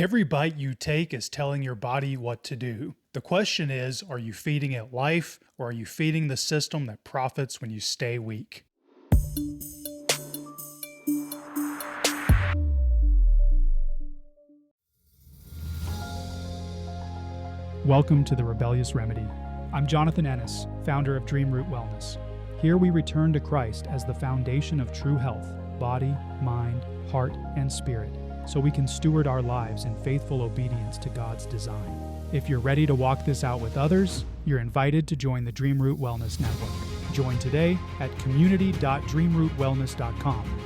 Every bite you take is telling your body what to do. The question is, are you feeding it life, or are you feeding the system that profits when you stay weak? Welcome to The Rebellious Remedy. I'm Jonathan Ennis, founder of Dream Root Wellness. Here we return to Christ as the foundation of true health, body, mind, heart, and spirit, so we can steward our lives in faithful obedience to God's design. If you're ready to walk this out with others, you're invited to join the Dream Root Wellness Network. Join today at community.dreamrootwellness.com.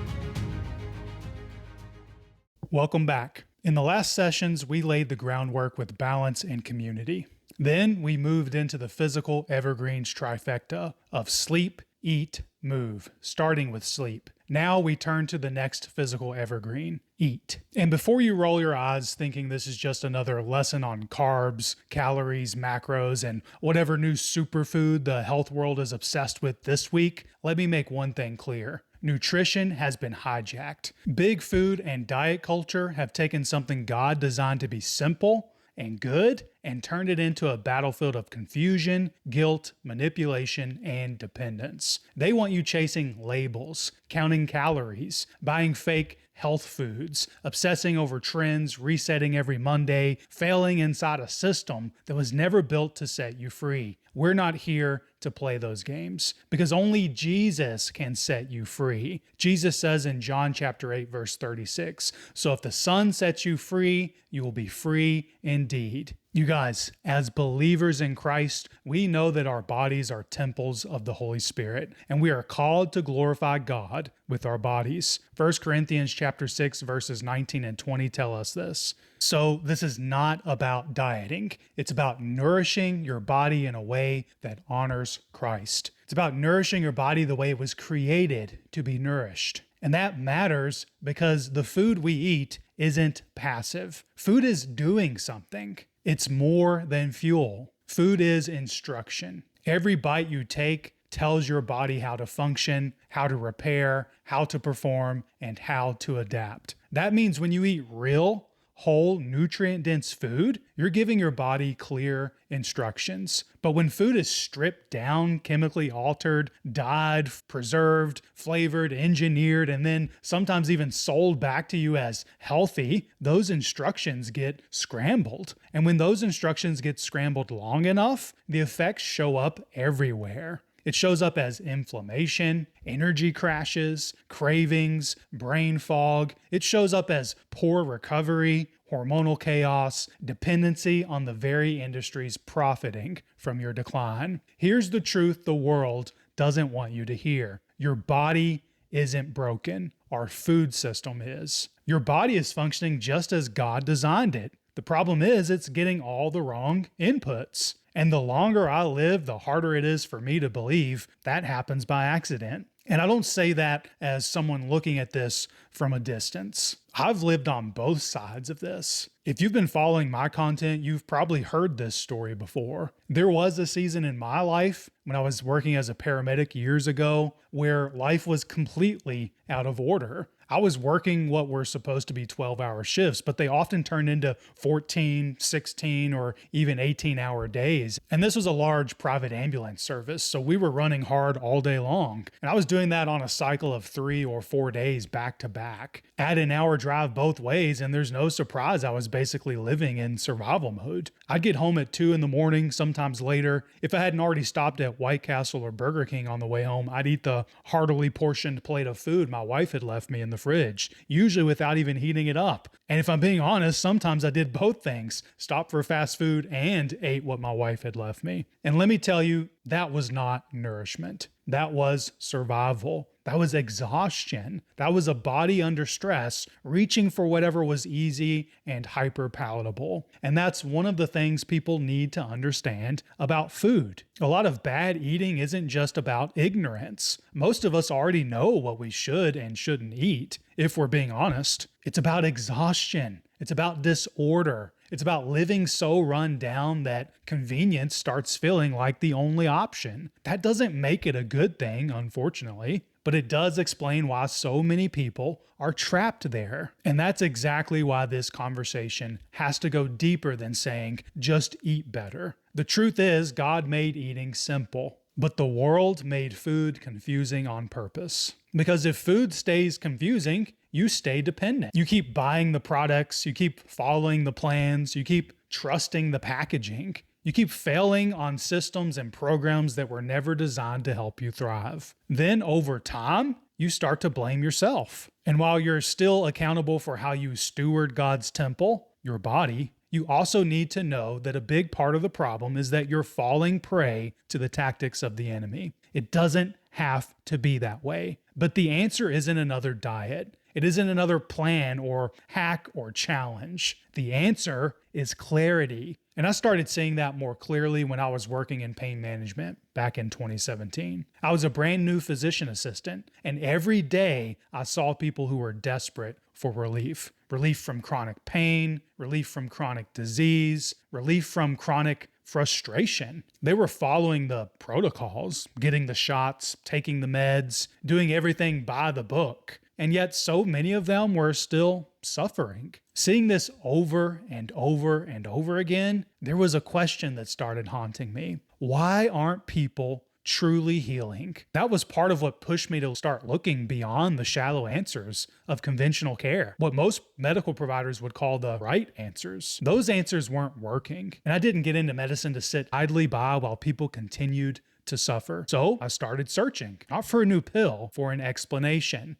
Welcome back. In the last sessions, we laid the groundwork with balance and community. Then we moved into the physical evergreens trifecta of sleep, eat, move, starting with sleep. Now we turn to the next physical evergreen, eat. And before you roll your eyes thinking this is just another lesson on carbs, calories, macros, and whatever new superfood the health world is obsessed with this week, let me make one thing clear. Nutrition has been hijacked. Big food and diet culture have taken something God designed to be simple and good and turned it into a battlefield of confusion, guilt, manipulation, and dependence. They want you chasing labels, counting calories, buying fake health foods, obsessing over trends, resetting every Monday, failing inside a system that was never built to set you free. We're not here to play those games because only Jesus can set you free. Jesus says in John chapter 8, verse 36, "So if the Son sets you free, you will be free indeed." You guys, as believers in Christ, we know that our bodies are temples of the Holy Spirit, and we are called to glorify God with our bodies. 1 Corinthians chapter 6, verses 19 and 20 tell us this. So this is not about dieting. It's about nourishing your body in a way that honors Christ. It's about nourishing your body the way it was created to be nourished. And that matters because the food we eat isn't passive. Food is doing something. It's more than fuel. Food is instruction. Every bite you take tells your body how to function, how to repair, how to perform, and how to adapt. That means when you eat real, whole, nutrient-dense food, you're giving your body clear instructions. But when food is stripped down, chemically altered, dyed, preserved, flavored, engineered, and then sometimes even sold back to you as healthy, those instructions get scrambled. And when those instructions get scrambled long enough, the effects show up everywhere. It shows up as inflammation, energy crashes, cravings, brain fog. It shows up as poor recovery, hormonal chaos, dependency on the very industries profiting from your decline. Here's the truth the world doesn't want you to hear. Your body isn't broken. Our food system is. Your body is functioning just as God designed it. The problem is it's getting all the wrong inputs. And the longer I live, the harder it is for me to believe that happens by accident. And I don't say that as someone looking at this from a distance. I've lived on both sides of this. If you've been following my content, you've probably heard this story before. There was a season in my life when I was working as a paramedic years ago where life was completely out of order. I was working what were supposed to be 12-hour shifts, but they often turned into 14, 16, or even 18-hour days. And this was a large private ambulance service, so we were running hard all day long. And I was doing that on a cycle of 3 or 4 days back to back. Add an hour drive both ways, and there's no surprise I was basically living in survival mode. I'd get home at 2 in the morning, sometimes later. If I hadn't already stopped at White Castle or Burger King on the way home, I'd eat the heartily portioned plate of food my wife had left me in the fridge, usually without even heating it up. And if I'm being honest, sometimes I did both things, stopped for fast food and ate what my wife had left me. And let me tell you, that was not nourishment. That was survival. That was exhaustion. That was a body under stress, reaching for whatever was easy and hyper palatable. And that's one of the things people need to understand about food. A lot of bad eating isn't just about ignorance. Most of us already know what we should and shouldn't eat, if we're being honest. It's about exhaustion. It's about disorder. It's about living so run down that convenience starts feeling like the only option. That doesn't make it a good thing, unfortunately. but it does explain why so many people are trapped there. And that's exactly why this conversation has to go deeper than saying, just eat better. The truth is, God made eating simple, but the world made food confusing on purpose. Because if food stays confusing, you stay dependent. You keep buying the products, you keep following the plans, you keep trusting the packaging. You keep failing on systems and programs that were never designed to help you thrive. Then over time, you start to blame yourself. And while you're still accountable for how you steward God's temple, your body, you also need to know that a big part of the problem is that you're falling prey to the tactics of the enemy. It doesn't have to be that way. But the answer isn't another diet. It isn't another plan or hack or challenge. The answer is clarity. And I started seeing that more clearly when I was working in pain management back in 2017. I was a brand new physician assistant, and every day I saw people who were desperate for relief. Relief from chronic pain, relief from chronic disease, relief from chronic frustration. They were following the protocols, getting the shots, taking the meds, doing everything by the book. And yet so many of them were still suffering. Seeing this over and over and over again, there was a question that started haunting me. Why aren't people truly healing? That was part of what pushed me to start looking beyond the shallow answers of conventional care, what most medical providers would call the right answers. Those answers weren't working. And I didn't get into medicine to sit idly by while people continued to suffer. So I started searching, not for a new pill, for an explanation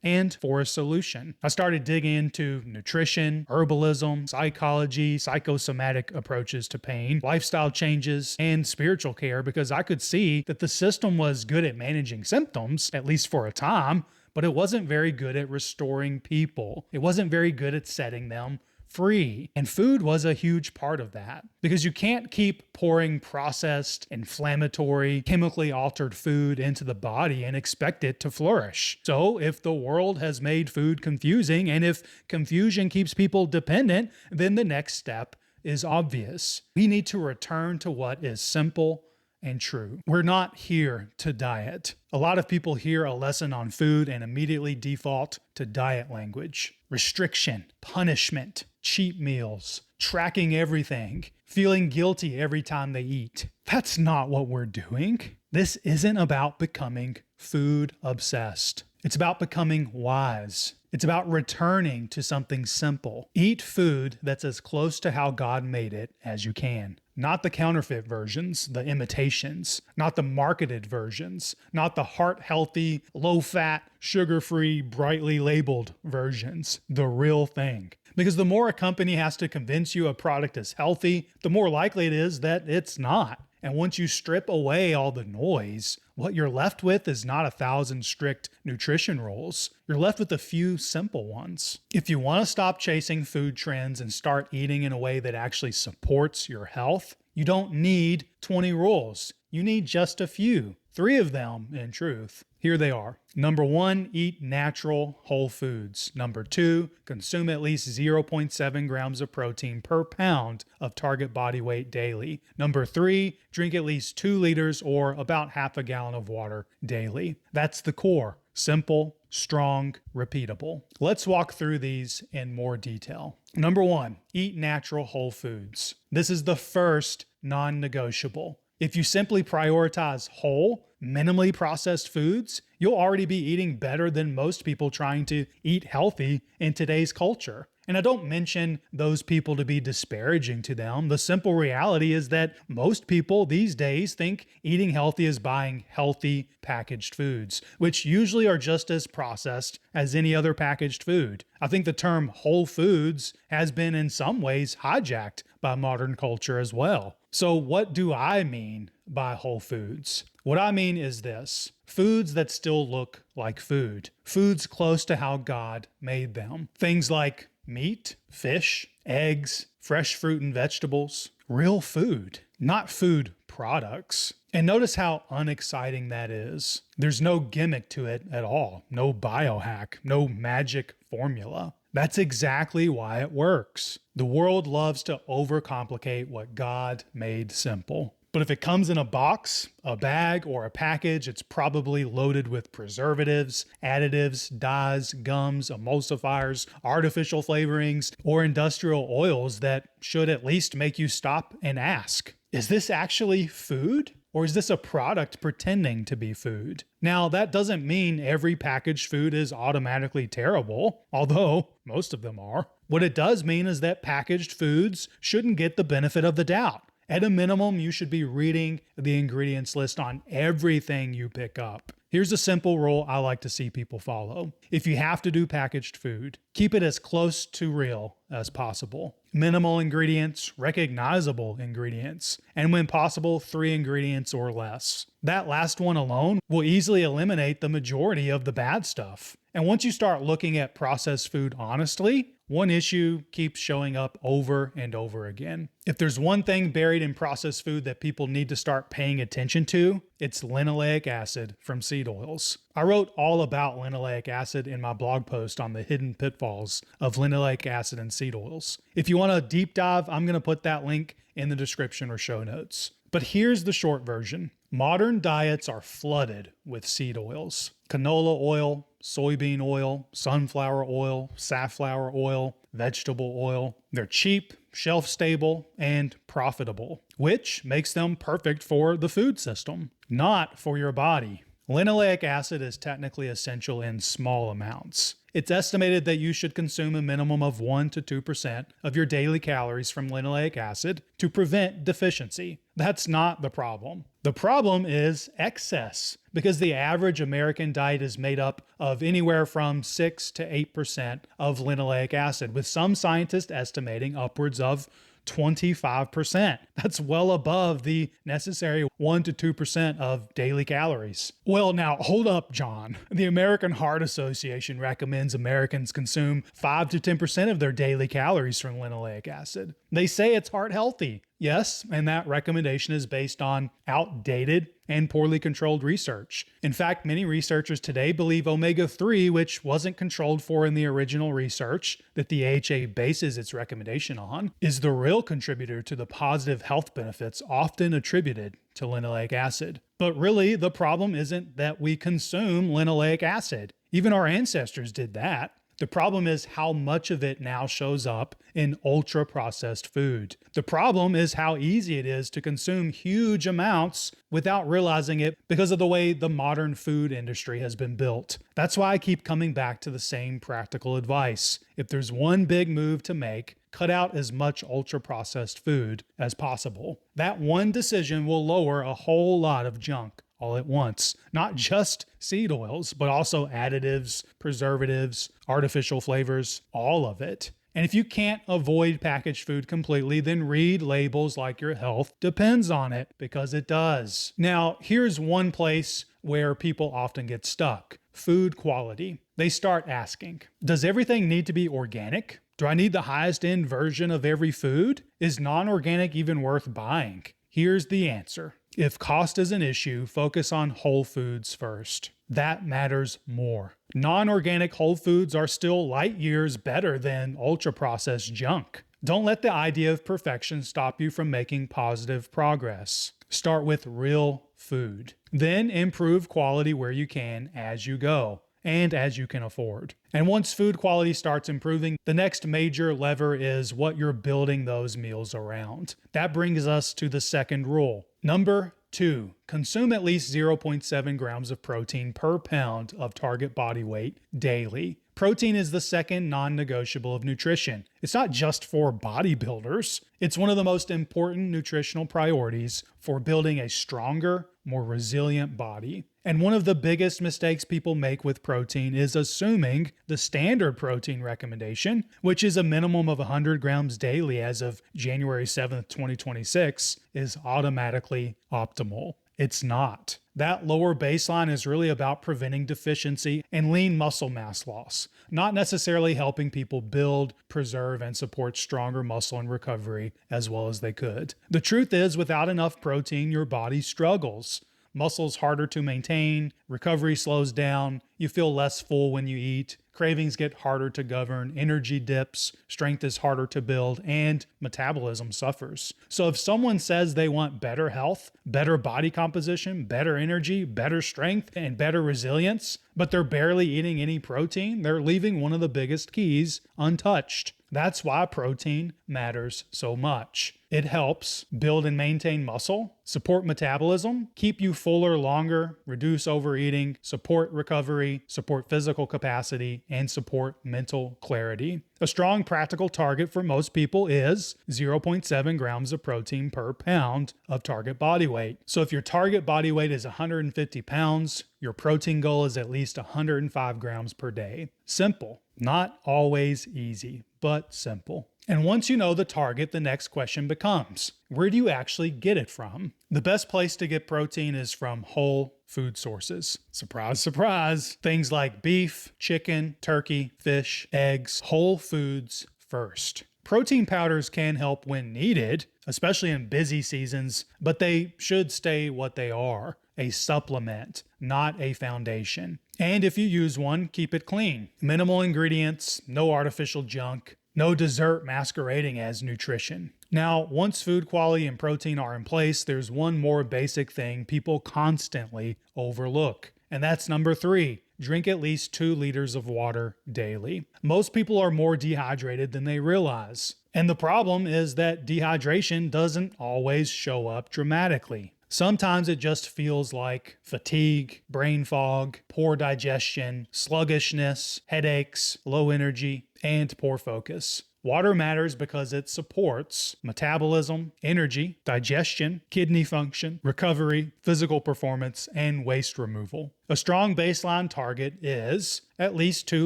and for a solution. I started digging into nutrition, herbalism, psychology, psychosomatic approaches to pain, lifestyle changes, and spiritual care because I could see that the system was good at managing symptoms, at least for a time, but it wasn't very good at restoring people. It wasn't very good at setting them free. And food was a huge part of that because you can't keep pouring processed, inflammatory, chemically altered food into the body and expect it to flourish. So if the world has made food confusing and if confusion keeps people dependent, then the next step is obvious. We need to return to what is simple and true. We're not here to diet. A lot of people hear a lesson on food and immediately default to diet language. Restriction, punishment, cheat meals, tracking everything, feeling guilty every time they eat. That's not what we're doing. This isn't about becoming food obsessed. It's about becoming wise. It's about returning to something simple. Eat food that's as close to how God made it as you can. Not the counterfeit versions, the imitations, not the marketed versions, not the heart-healthy, low-fat, sugar-free, brightly labeled versions. The real thing. Because the more a company has to convince you a product is healthy, the more likely it is that it's not. And once you strip away all the noise, what you're left with is not 1,000 strict nutrition rules. You're left with a few simple ones. If you want to stop chasing food trends and start eating in a way that actually supports your health, you don't need 20 rules. You need just a few. 3 of them, in truth. Here they are. Number 1, eat natural whole foods. Number 2, consume at least 0.7 grams of protein per pound of target body weight daily. Number 3, drink at least 2 liters or about half a gallon of water daily. That's the core. Simple, strong, repeatable. Let's walk through these in more detail. Number 1, eat natural whole foods. This is the first non-negotiable. If you simply prioritize whole, minimally processed foods, you'll already be eating better than most people trying to eat healthy in today's culture. And I don't mention those people to be disparaging to them. The simple reality is that most people these days think eating healthy is buying healthy packaged foods, which usually are just as processed as any other packaged food. I think the term whole foods has been in some ways hijacked by modern culture as well. So what do I mean by whole foods? What I mean is this: foods that still look like food. Foods close to how God made them. Things like meat, fish, eggs, fresh fruit and vegetables. Real food, not food products. And notice how unexciting that is. There's no gimmick to it at all. No biohack, no magic formula. That's exactly why it works. The world loves to overcomplicate what God made simple. But if it comes in a box, a bag, or a package, it's probably loaded with preservatives, additives, dyes, gums, emulsifiers, artificial flavorings, or industrial oils that should at least make you stop and ask, is this actually food? Or is this a product pretending to be food? Now, that doesn't mean every packaged food is automatically terrible, although most of them are. What it does mean is that packaged foods shouldn't get the benefit of the doubt. At a minimum, you should be reading the ingredients list on everything you pick up. Here's a simple rule I like to see people follow. If you have to do packaged food, keep it as close to real as possible. Minimal ingredients, recognizable ingredients, and when possible, 3 ingredients or less. That last one alone will easily eliminate the majority of the bad stuff. And once you start looking at processed food honestly, one issue keeps showing up over and over again. If there's one thing buried in processed food that people need to start paying attention to, it's linoleic acid from seed oils. I wrote all about linoleic acid in my blog post on the hidden pitfalls of linoleic acid and seed oils. If you want a deep dive, I'm going to put that link in the description or show notes. But here's the short version. Modern diets are flooded with seed oils. Canola oil, soybean oil, sunflower oil, safflower oil, vegetable oil. They're cheap, shelf-stable, and profitable, which makes them perfect for the food system, not for your body. Linoleic acid is technically essential in small amounts. It's estimated that you should consume a minimum of 1 to 2% of your daily calories from linoleic acid to prevent deficiency. That's not the problem. The problem is excess, because the average American diet is made up of anywhere from 6 to 8% of linoleic acid, with some scientists estimating upwards of 25%. That's well above the necessary 1 to 2% of daily calories. Well, now hold up, John. The American Heart Association recommends Americans consume 5 to 10% of their daily calories from linoleic acid. They say it's heart healthy. Yes, and that recommendation is based on outdated and poorly controlled research. In fact, many researchers today believe omega-3, which wasn't controlled for in the original research that the AHA bases its recommendation on, is the real contributor to the positive health benefits often attributed to linoleic acid. But really, the problem isn't that we consume linoleic acid. Even our ancestors did that. The problem is how much of it now shows up in ultra-processed food. The problem is how easy it is to consume huge amounts without realizing it because of the way the modern food industry has been built. That's why I keep coming back to the same practical advice. If there's one big move to make, cut out as much ultra-processed food as possible. That one decision will lower a whole lot of junk all at once. Not just seed oils, but also additives, preservatives, artificial flavors, all of it. And if you can't avoid packaged food completely, then read labels like your health depends on it, because it does. Now, here's one place where people often get stuck. Food quality. They start asking, does everything need to be organic? Do I need the highest end version of every food? Is non-organic even worth buying? Here's the answer. If cost is an issue, focus on whole foods first. That matters more. Non-organic whole foods are still light years better than ultra-processed junk. Don't let the idea of perfection stop you from making positive progress. Start with real food. Then improve quality where you can as you go and as you can afford. And once food quality starts improving, the next major lever is what you're building those meals around. That brings us to the second rule. Number 2, consume at least 0.7 grams of protein per pound of target body weight daily. Protein is the second non-negotiable of nutrition. It's not just for bodybuilders. It's one of the most important nutritional priorities for building a stronger, more resilient body. And one of the biggest mistakes people make with protein is assuming the standard protein recommendation, which is a minimum of 100 grams daily as of January 7th, 2026, is automatically optimal. It's not. That lower baseline is really about preventing deficiency and lean muscle mass loss, not necessarily helping people build, preserve, and support stronger muscle and recovery as well as they could. The truth is, without enough protein, your body struggles. Muscle's harder to maintain, recovery slows down, you feel less full when you eat, cravings get harder to govern, energy dips, strength is harder to build, and metabolism suffers. So if someone says they want better health, better body composition, better energy, better strength, and better resilience, but they're barely eating any protein, they're leaving one of the biggest keys untouched. That's why protein matters so much. It helps build and maintain muscle, support metabolism, keep you fuller longer, reduce overeating, support recovery, support physical capacity, and support mental clarity. A strong practical target for most people is 0.7 grams of protein per pound of target body weight. So if your target body weight is 150 pounds, your protein goal is at least 105 grams per day. Simple. Not always easy, but simple. And once you know the target, the next question becomes, where do you actually get it from? The best place to get protein is from whole food sources. Surprise, surprise. Things like beef, chicken, turkey, fish, eggs, whole foods first. Protein powders can help when needed, especially in busy seasons, but they should stay what they are, a supplement, not a foundation. And if you use one, keep it clean. Minimal ingredients, no artificial junk, no dessert masquerading as nutrition. Now, once food quality and protein are in place, there's one more basic thing people constantly overlook. And that's number 3. Drink at least 2 liters of water daily. Most people are more dehydrated than they realize. And the problem is that dehydration doesn't always show up dramatically. Sometimes it just feels like fatigue, brain fog, poor digestion, sluggishness, headaches, low energy, and poor focus. Water matters because it supports metabolism, energy, digestion, kidney function, recovery, physical performance, and waste removal. A strong baseline target is at least 2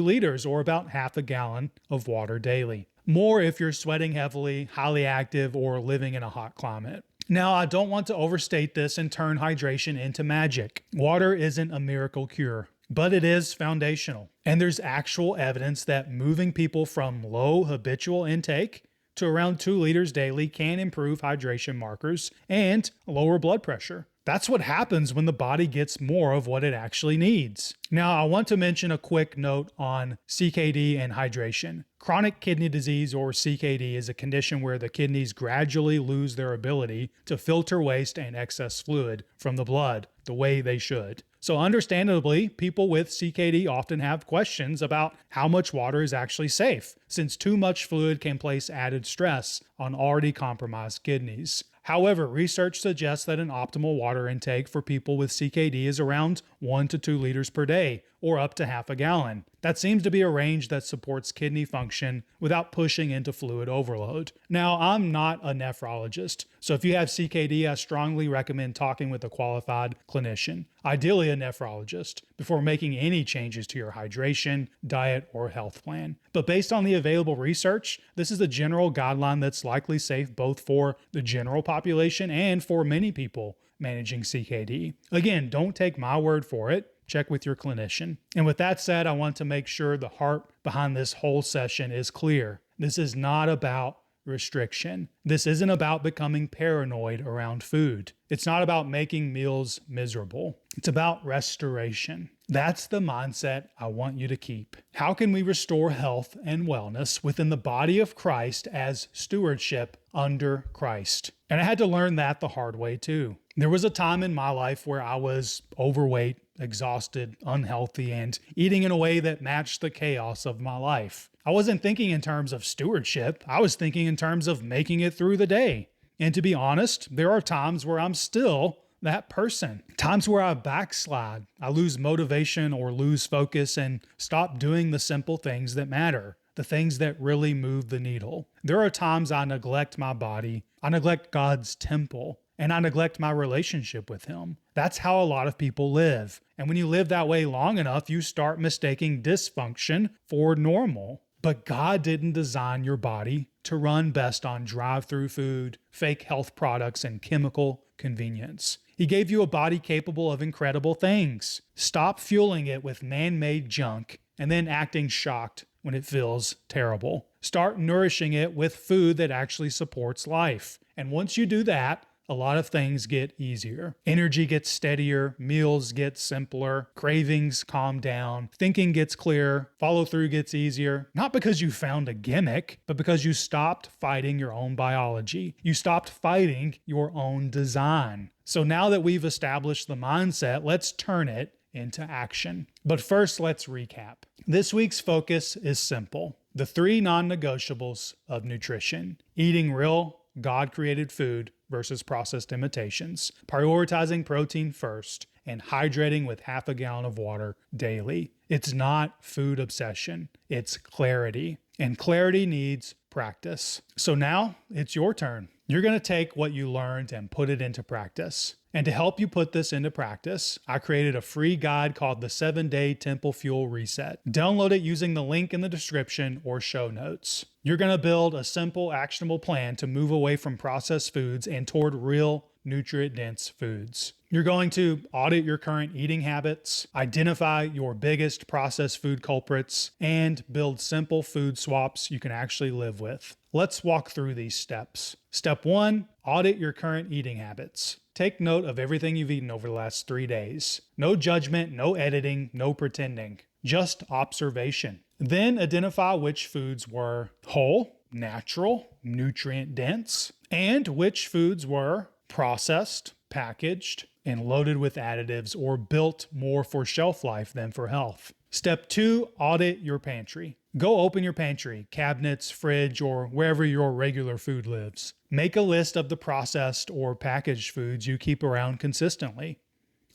liters or about half a gallon of water daily. More if you're sweating heavily, highly active, or living in a hot climate. Now, I don't want to overstate this and turn hydration into magic. Water isn't a miracle cure, but it is foundational. And there's actual evidence that moving people from low habitual intake to around 2 liters daily can improve hydration markers and lower blood pressure. That's what happens when the body gets more of what it actually needs. Now, I want to mention a quick note on CKD and hydration. Chronic kidney disease, or CKD, is a condition where the kidneys gradually lose their ability to filter waste and excess fluid from the blood the way they should. So understandably, people with CKD often have questions about how much water is actually safe, since too much fluid can place added stress on already compromised kidneys. However, research suggests that an optimal water intake for people with CKD is around 1 to 2 liters per day, or up to half a gallon. That seems to be a range that supports kidney function without pushing into fluid overload. Now, I'm not a nephrologist, so if you have CKD, I strongly recommend talking with a qualified clinician, ideally a nephrologist, before making any changes to your hydration, diet, or health plan. But based on the available research, this is a general guideline that's likely safe both for the general population and for many people managing CKD. Again, don't take my word for it. Check with your clinician. And with that said, I want to make sure the heart behind this whole session is clear. This is not about restriction. This isn't about becoming paranoid around food. It's not about making meals miserable. It's about restoration. That's the mindset I want you to keep. How can we restore health and wellness within the body of Christ as stewardship under Christ? And I had to learn that the hard way too. There was a time in my life where I was overweight, exhausted, unhealthy, and eating in a way that matched the chaos of my life. I wasn't thinking in terms of stewardship. I was thinking in terms of making it through the day. And to be honest, there are times where I'm still that person. Times where I backslide, I lose motivation or lose focus and stop doing the simple things that matter, the things that really move the needle. There are times I neglect my body, I neglect God's temple, and I neglect my relationship with Him. That's how a lot of people live. And when you live that way long enough, you start mistaking dysfunction for normal. But God didn't design your body to run best on drive-through food, fake health products, and chemical convenience. He gave you a body capable of incredible things. Stop fueling it with man-made junk and then acting shocked when it feels terrible. Start nourishing it with food that actually supports life. And once you do that, a lot of things get easier. Energy gets steadier, meals get simpler, cravings calm down, thinking gets clearer, follow through gets easier. Not because you found a gimmick, but because you stopped fighting your own biology. You stopped fighting your own design. So now that we've established the mindset, let's turn it into action. But first, let's recap. This week's focus is simple. The 3 non-negotiables of nutrition: eating real, God-created food versus processed imitations, prioritizing protein first, and hydrating with half a gallon of water daily. It's not food obsession, it's clarity. And clarity needs practice. So now it's your turn. You're going to take what you learned and put it into practice. And to help you put this into practice, I created a free guide called the 7-Day Temple Fuel Reset. Download it using the link in the description or show notes. You're going to build a simple, actionable plan to move away from processed foods and toward real, nutrient-dense foods. You're going to audit your current eating habits, identify your biggest processed food culprits, and build simple food swaps you can actually live with. Let's walk through these steps. Step 1, audit your current eating habits. Take note of everything you've eaten over the last 3 days. No judgment, no editing, no pretending. Just observation. Then identify which foods were whole, natural, nutrient-dense, and which foods were processed, packaged, and loaded with additives or built more for shelf life than for health. Step 2, audit your pantry. Go open your pantry, cabinets, fridge, or wherever your regular food lives. Make a list of the processed or packaged foods you keep around consistently.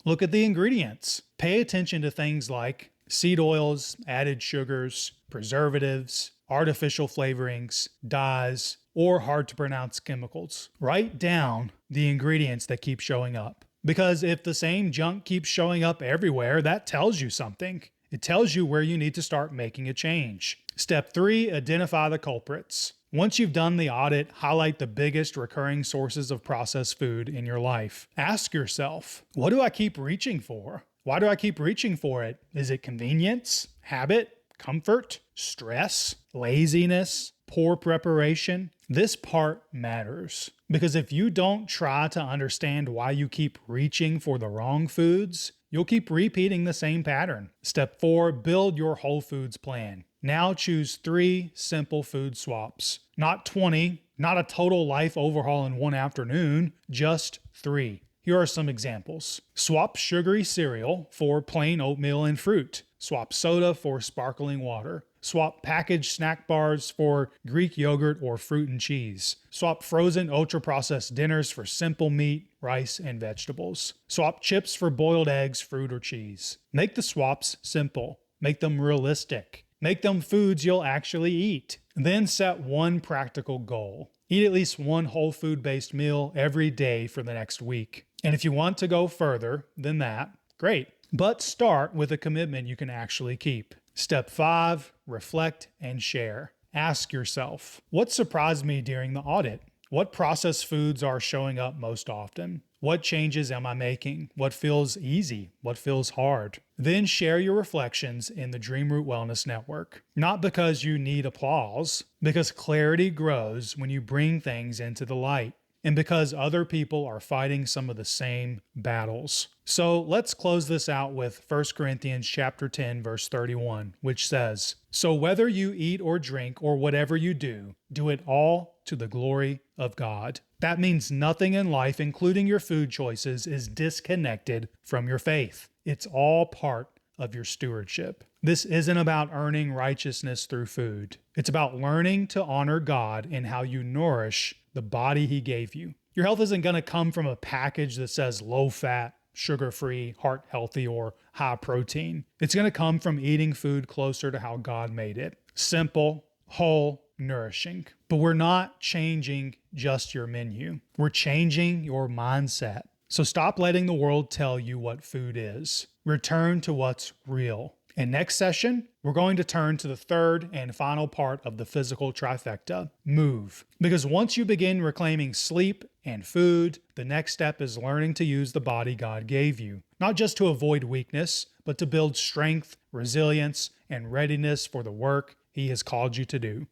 Look at the ingredients. Pay attention to things like seed oils, added sugars, preservatives, artificial flavorings, dyes, or hard to pronounce chemicals. Write down the ingredients that keep showing up. Because if the same junk keeps showing up everywhere, that tells you something. It tells you where you need to start making a change. Step 3, identify the culprits. Once you've done the audit, highlight the biggest recurring sources of processed food in your life. Ask yourself, what do I keep reaching for? Why do I keep reaching for it? Is it convenience, habit, comfort, stress, laziness, poor preparation? This part matters because if you don't try to understand why you keep reaching for the wrong foods, you'll keep repeating the same pattern. Step 4, build your whole foods plan. Now choose 3 simple food swaps. Not 20, not a total life overhaul in one afternoon, just 3. Here are some examples. Swap sugary cereal for plain oatmeal and fruit. Swap soda for sparkling water. Swap packaged snack bars for Greek yogurt or fruit and cheese. Swap frozen ultra-processed dinners for simple meat, rice, and vegetables. Swap chips for boiled eggs, fruit, or cheese. Make the swaps simple. Make them realistic. Make them foods you'll actually eat. Then set one practical goal. Eat at least one whole food-based meal every day for the next week. And if you want to go further than that, great. But start with a commitment you can actually keep. Step 5, reflect and share. Ask yourself, what surprised me during the audit? What processed foods are showing up most often? What changes am I making? What feels easy? What feels hard? Then share your reflections in the Dream Root Wellness Network. Not because you need applause, because clarity grows when you bring things into the light, and because other people are fighting some of the same battles. So let's close this out with 1 Corinthians chapter 10, verse 31, which says, "So whether you eat or drink or whatever you do, do it all to the glory of God." That means nothing in life, including your food choices, is disconnected from your faith. It's all part of your stewardship. This isn't about earning righteousness through food. It's about learning to honor God in how you nourish the body He gave you. Your health isn't going to come from a package that says low fat, sugar-free, heart healthy, or high protein. It's going to come from eating food closer to how God made it. Simple, whole, nourishing. But we're not changing just your menu. We're changing your mindset. So stop letting the world tell you what food is. Return to what's real. And next session, we're going to turn to the third and final part of the physical trifecta, move. Because once you begin reclaiming sleep and food, the next step is learning to use the body God gave you, not just to avoid weakness, but to build strength, resilience, and readiness for the work He has called you to do.